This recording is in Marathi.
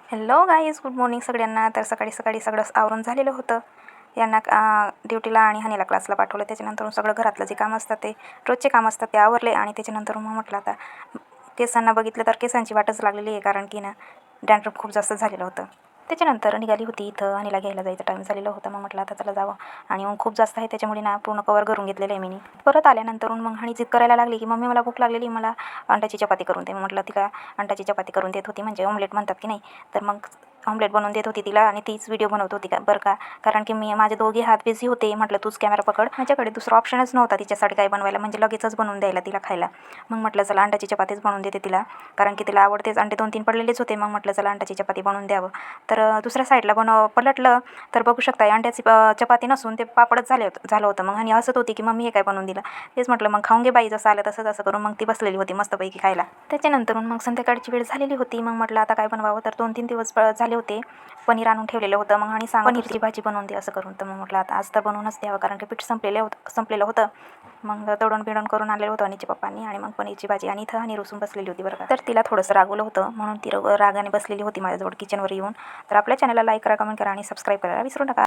हॅलो गाईज, गुड मॉर्निंग सगळ्यांना. तर सकाळी सकाळी सगळं आवरून झालेलं होतं. यांना ड्युटीला आणि हनीला क्लासला पाठवलं. त्याच्यानंतर सगळं घरातलं जे काम असतात ते रोजचे काम असतात ते आवरले. आणि त्याच्यानंतर मग म्हटलं आता केसांना बघितलं तर केसांची वाटच लागलेली आहे, कारण की ना डॅन्ड्रफ खूप जास्त झालेलं होतं. त्याच्यानंतर निघाली होती इथं हनीला घ्यायला जायचं टाईम झालेलं होतं. मग म्हटलं आता चला जावं. आणि मग खूप जास्त आहे त्याच्यामुळे ना पूर्ण कवर करून घेतलेलं आहे मी. परत आल्यानंतर मग हनी जिद करायला लागली की मम्मी मला भूक लागलेली, मला अंड्याची चपाती करून दे. मग म्हटलं तिला अंड्याची चपाती करून देत होती, म्हणजे ऑमलेट म्हणतात की नाही, तर मग ऑमलेट बनवून देत होती तिला. आणि तीच व्हिडिओ बनवत होती का बरं का, कारण की माझे दोघे हात बिझी होते. म्हटलं तूच कॅमेरा पकड, माझ्याकडे दुसरा ऑप्शनच नव्हता तिच्यासाठी काय बनवायला, म्हणजे लगेचच बनवून द्यायला तिला खायला. मग म्हटलं चला अंड्याची चपातीच बनवून देते तिला, कारण की तिला आवडतेच. अंडे 2-3 पडलेलेच होते. मग म्हटलं चला अंड्याची चपाती बनवून द्यावं. तर दुसऱ्या साईडला पलटलं तर बघू शकता अंड्याची चपाती नसून ते पापडच झालं होतं. मग आणि हसत होती की मम्मी हे काय बनवून दिलं. तेच म्हटलं मग खाऊन घे बाई, जसं आलं तसं करून. मग ती बसलेली होती मस्तपैकी खायला. त्याच्यानंतर मग संध्याकाळची वेळ झालेली होती. मग म्हटलं आता काय बनवावं, तर 2-3 दिवस झाले होते पनीर आणून ठेवलेलं होतं. मग आणि पनीरची भाजी बनवून दे असं करून. तर मग म्हटलं आता आज तर बनवूनच द्यावं, कारण की पीठ संपलेलं होतं. मग तळून बिडून करून आणलेलं होतं अनिच्या पप्पांनी. आणि मग पनीरची भाजी. आणि इथं आणि रुसून बसलेली होती बरं का. तर तिला थोडंसं रागवलं होतं, म्हणून ती रागाने बसलेली होती माझ्याजवळ किचनवर येऊन. तर आपल्या चॅनलला लाईक करा, कमेंट करा आणि सबस्क्राईब करायला विसरू नका.